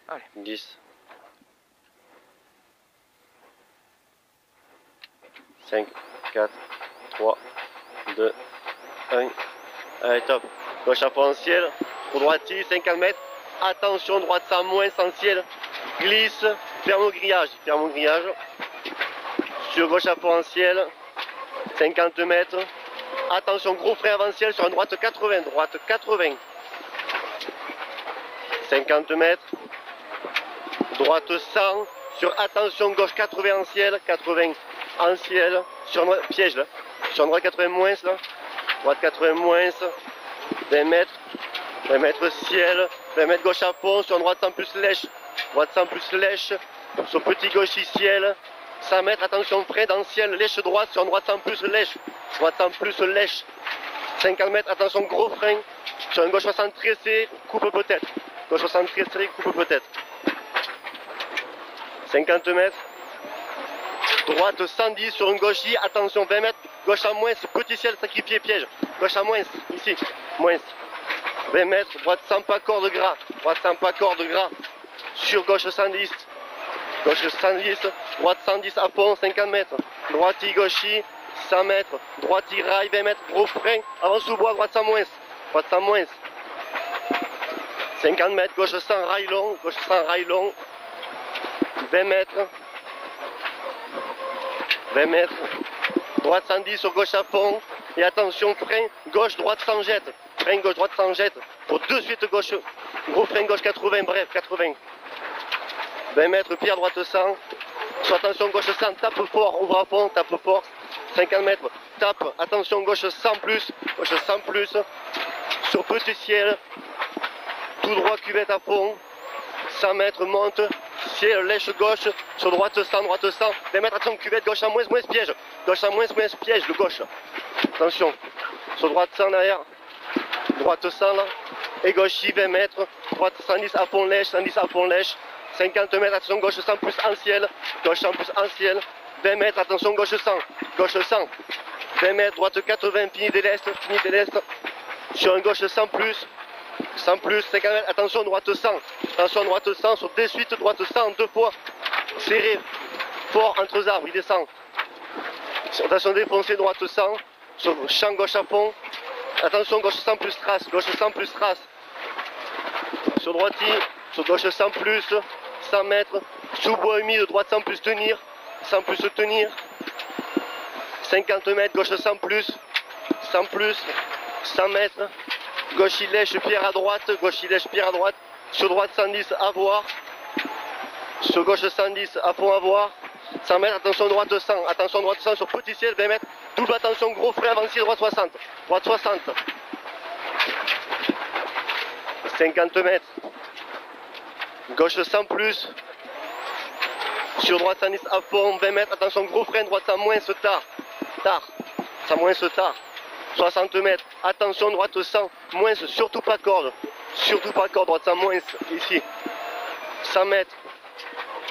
Allez. 10. 5, 4, 3, 2, 1. Allez, top. Gauche à fond en ciel. Pour droitier, 50 mètres. Attention, droite sans moins, sans ciel. Glisse. Ferme au grillage. Ferme au grillage. Sur gauche à fond en ciel. 50 mètres. Attention, gros frein avant ciel sur une droite 80. Droite 80. 50 mètres. Droite 100. Sur attention, gauche 80 en ciel. 80 en ciel. Sur une piège là. Sur une droite 80 moins là. Droite 80 moins. 20 mètres. 20 mètres ciel. 20 mètres gauche à fond. Sur une droite 100 plus lèche. Droite 100 plus lèche. Sur petit gauche ciel. 100 mètres, attention, frein dans le ciel, lèche droite, sur une droite 100 plus lèche. Droite 100 plus lèche. 50 mètres, attention, gros frein. Sur une gauche 60 tressé, coupe peut-être. Gauche 60 tressé, coupe peut-être. 50 mètres. Droite 110 sur une gauche I, attention, 20 mètres. Gauche à moins, petit ciel sacrifié, piège. Gauche à moins, ici, moins. 20 mètres, droite 100 pas corde gras. Droite 100 pas corde gras. Sur gauche 110. Gauche 110, droite 110 à fond, 50 mètres. Droite I, gauche I, 100 mètres. Droite I, rail, 20 mètres, gros frein. Avant sous-bois, droite 100 moins. Droite 100 moins. 50 mètres, gauche 100, rail long. Gauche 100, rail long. 20 mètres. 20 mètres. Droite 110 sur gauche à fond. Et attention, frein, gauche, droite sans jette. Frein, gauche, droite sans jette. Pour de suite gauche. Gros frein, gauche 80, bref, 80. 20 mètres, pied à droite 100. Sur attention, gauche 100, tape fort, ouvre à fond, tape fort. 50 mètres, tape, attention, gauche 100 plus. Gauche 100 plus. Sur petit ciel. Tout droit, cuvette à fond. 100 mètres, monte. Ciel, lèche gauche. Sur droite 100, droite 100. 20 mètres, attention, cuvette, gauche à moins, moins piège. Gauche à moins, piège, le gauche. Attention. Sur droite 100 derrière. Droite 100 là. Et gauche 20 mètres. Droite 110 à fond lèche, 110 à fond lèche. 50 mètres, attention, gauche 100 plus en ciel. Gauche 100 plus en ciel. 20 mètres, attention, gauche 100. Gauche 100. 20 mètres, droite 80, fini des lestes, fini des lestes. Sur un gauche 100 plus. 100 plus, 50 mètres, attention, droite 100. Attention, droite 100, sur des suites, droite 100, deux fois. Serré, fort entre les arbres, il descend. Attention, défoncé, droite 100. Sur champ gauche à fond. Attention, gauche 100 plus trace. Gauche 100 plus trace. Sur droite, sur gauche 100 plus. 100 mètres. Sous-bois humide, droite 100 plus tenir. 100 plus tenir. 50 mètres, gauche 100 plus. 100 plus. 100 mètres. Gauche il lèche, pierre à droite. Gauche il lèche, pierre à droite. Sur droite 110, à voir. Sur gauche 110, à fond à voir. 100 mètres, attention droite 100. Attention droite 100 sur petit ciel, 20 mètres. Double attention, gros frein avancier, droite 60. Droite 60. 50 mètres. Gauche 100 plus. Sur droite 110 à fond, 20 mètres. Attention, gros frein, droite 100 moins, tard. Tard. 100 moins, tard. 60 mètres. Attention, droite 100 moins, surtout pas corde. Surtout pas corde, droite 100 moins, ici. 100 mètres.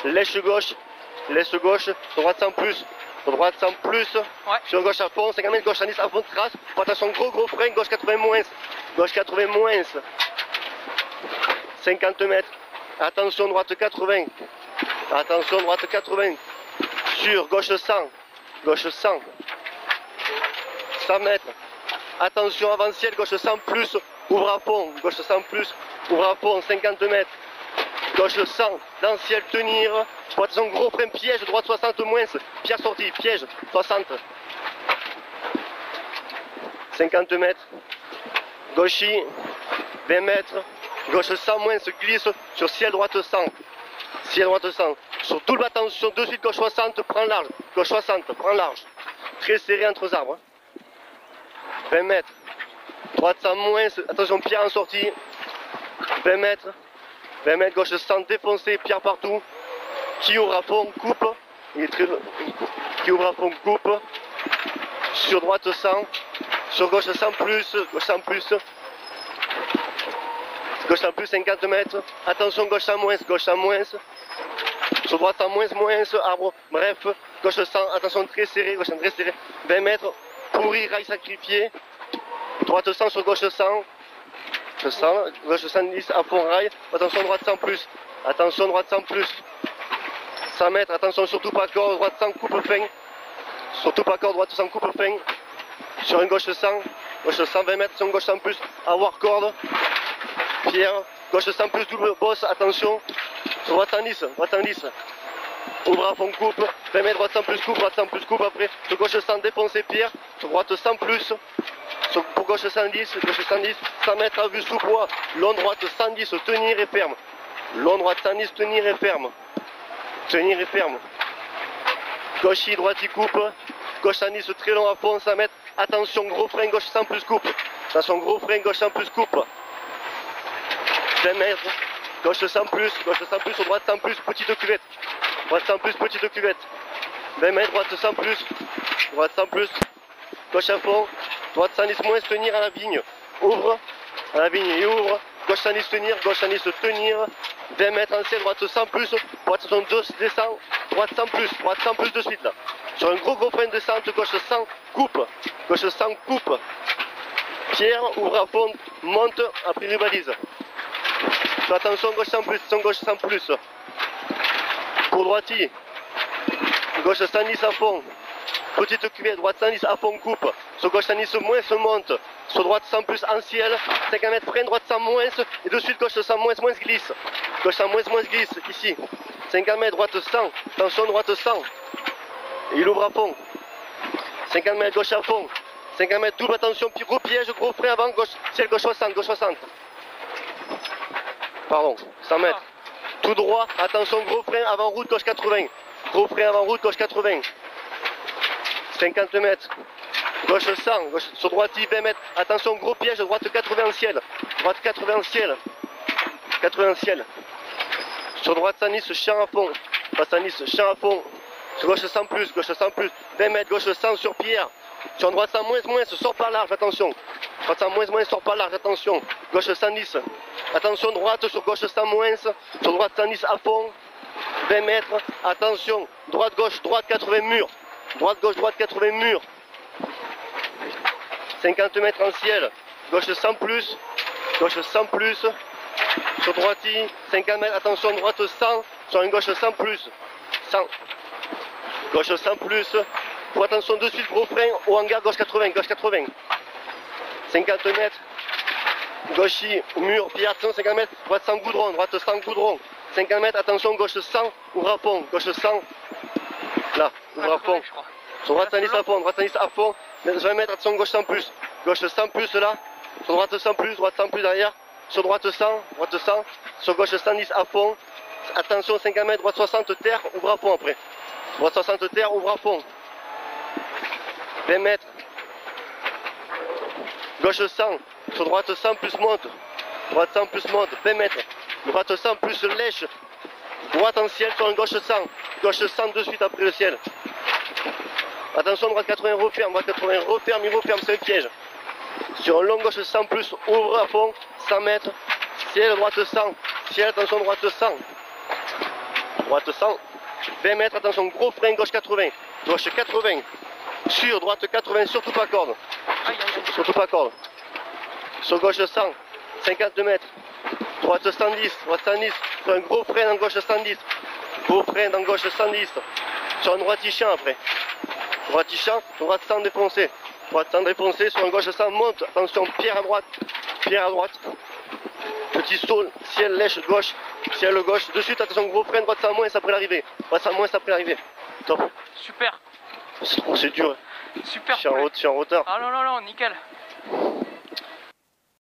Lèche gauche. Laisse gauche. Droite 100 plus. Droite 100 plus. Ouais. Sur gauche à fond, 50 mètres, gauche 110 à fond, trace. Attention, gros frein, gauche 80 moins. Gauche 80 moins. 50 mètres. Attention, droite 80. Attention, droite 80. Sur gauche 100. Gauche 100. 100 mètres. Attention, avant ciel, gauche 100 plus. Ouvre à fond. Gauche 100 plus. Ouvre à fond, 50 mètres. Gauche 100. Dans ciel, tenir. Attention, gros frein, piège. Droite 60 moins. Pierre sortie, piège. 60. 50 mètres. Gauche 20 mètres. Gauche 100 moins, se glisse sur ciel droite 100. Ciel droite 100. Sur tout le attention, de suite gauche 60, prends large. Gauche 60, prends large. Très serré entre les arbres. 20 mètres. Droite 100 moins, attention, pierre en sortie. 20 mètres. 20 mètres, gauche 100, défoncé, pierre partout. Qui ouvre à fond, coupe. Il est très... Qui ouvre à fond, coupe. Sur droite 100. Sur gauche 100 plus. Gauche 100 plus. Gauche en plus 50 mètres. Attention, gauche en moins, gauche en moins. Sur droite en moins, arbre. Bref, gauche 100, attention très serré, gauche très serré. 20 mètres, pourri, rail sacrifié. Droite 100 sur gauche 100. Gauche 100, gauche 110 à fond rail. Attention droite 100 plus. Attention droite 100 plus. 100 mètres, attention surtout pas corde, droite 100 coupe fin. Surtout pas corde, droite 100 coupe fin. Sur une gauche 100, gauche 120 mètres, sur une gauche 100 plus, avoir corde. Pierre, gauche 100 plus, double bosse, attention. Sur droite 110, droite 110. Ouvre à fond coupe, 20 mètres, droite 100 plus coupe, droite 100 plus coupe après. Sur gauche 100 défoncer Pierre, sur droite 100 plus. Pour gauche 110, gauche 110, 100 mètres à vue sous poids. Long droite 110, tenir et ferme. Long droite 110, tenir et ferme. Tenir et ferme. Gauche y, droite y coupe. Gauche 110, très long à fond, 100 mètres. Attention, gros frein, gauche 100 plus coupe. Attention, gros frein, gauche 100 plus coupe. 20 mètres. Gauche 100 plus, sur droite 100 plus, petite cuvette. Droite 100 plus, petite cuvette. 20 mètres, droite 100 plus. Droite 100 plus. Gauche à fond. Droite 110 moins, tenir à la vigne. Ouvre. À la vigne et ouvre. Gauche 110 tenir, gauche 110 tenir. 20 mètres en ciel, droite 100 plus. Droite 72 descend. Droite 100 plus de suite là. Sur un gros frein de descente, gauche 100, coupe. Gauche 100, coupe. Pierre, ouvre à fond, monte, après rivalise. Attention, gauche 100 plus, gauche 100 plus. Pour droitier. Gauche 110 à fond. Petite cuvette, droite 110 à fond, coupe. Sur gauche 110 moins, se monte. Sur droite 100 plus en ciel. 50 mètres frein, droite 100 moins. Et de suite, gauche 100 moins, glisse. Gauche 100 moins, glisse, ici. 50 mètres, droite 100. Attention, droite 100. Et il ouvre à fond. 50 mètres, gauche à fond. 50 mètres, double attention, gros piège, gros frein avant, gauche, ciel, gauche 60, gauche 60. Pardon, 100 mètres. Tout droit, attention, gros frein avant route, gauche 80. Gros frein avant route, gauche 80. 50 mètres. Gauche 100, gauche sur droite 20 mètres. Attention, gros piège, droite 80 en ciel. Droite 80 en ciel. 80 en ciel. Sur droite 110, champ à fond. Droite 110, champ à fond. Sur gauche 100 plus, gauche 100 plus. 20 mètres, gauche 100 sur Pierre. Sur droite 100 moins, sort pas large, attention. Droite 100 moins, sort pas large, attention. Gauche 110. Attention, droite sur gauche 100 moins. Sur droite 110 à fond. 20 mètres, attention. Droite, gauche, droite 80 murs. Droite, gauche, droite 80 murs. 50 mètres en ciel. Gauche 100 plus. Gauche 100 plus. Sur droite, 50 mètres, attention, droite 100. Sur une gauche 100 plus. 100. Gauche 100 plus. Pour attention de suite, gros frein, au hangar, gauche 80, gauche 80. 50 mètres. Gauche, mur, pied, attention, 50 mètres. Droite 100 goudron, droite 100 goudron. 50 mètres, attention, gauche 100, ouvre à fond, gauche 100. Là, ouvre à fond. Sur droite 110 à fond, droite 110 à fond. 20 mètres, attention, gauche 100 plus. Gauche 100 plus là. Sur droite 100 plus, droite 100 plus derrière. Sur droite 100, droite 100. Sur gauche 110 à fond. Attention, 50 mètres, droite 60 terre, ouvre à fond après. Droite 60 terre, ouvre à fond. 20 mètres. Gauche 100. Sur droite 100 plus monte. Droite 100 plus monte. 20 mètres. Droite 100 plus lèche. Droite en ciel sur une gauche 100. Gauche 100 de suite après le ciel. Attention, droite 80 referme. Droite 80 referme, il referme, c'est un piège. Sur un long gauche 100 plus, ouvre à fond. 100 mètres. Ciel, droite 100. Ciel, attention, droite 100. Droite 100. 20 mètres, attention, gros frein, gauche 80. Gauche 80. Sur droite 80, surtout pas corde. Surtout pas corde. Sur gauche 100. 50 mètres. Droite 110. Droite 110. Sur un gros frein en gauche 110. Gros frein en gauche 110. Sur un droite champ après. Droite champ, droite 100 défoncé. Droite 100 défoncé, sur un gauche 100 monte. Attention, pierre à droite. Pierre à droite. Petit saut, ciel lèche gauche. Ciel gauche. De suite, attention, gros frein, droite 100 moins après l'arrivée. Droite 100 moins après l'arrivée. Top. Super. C'est dur. Super. Je suis en retard. Ah non, non, non, nickel.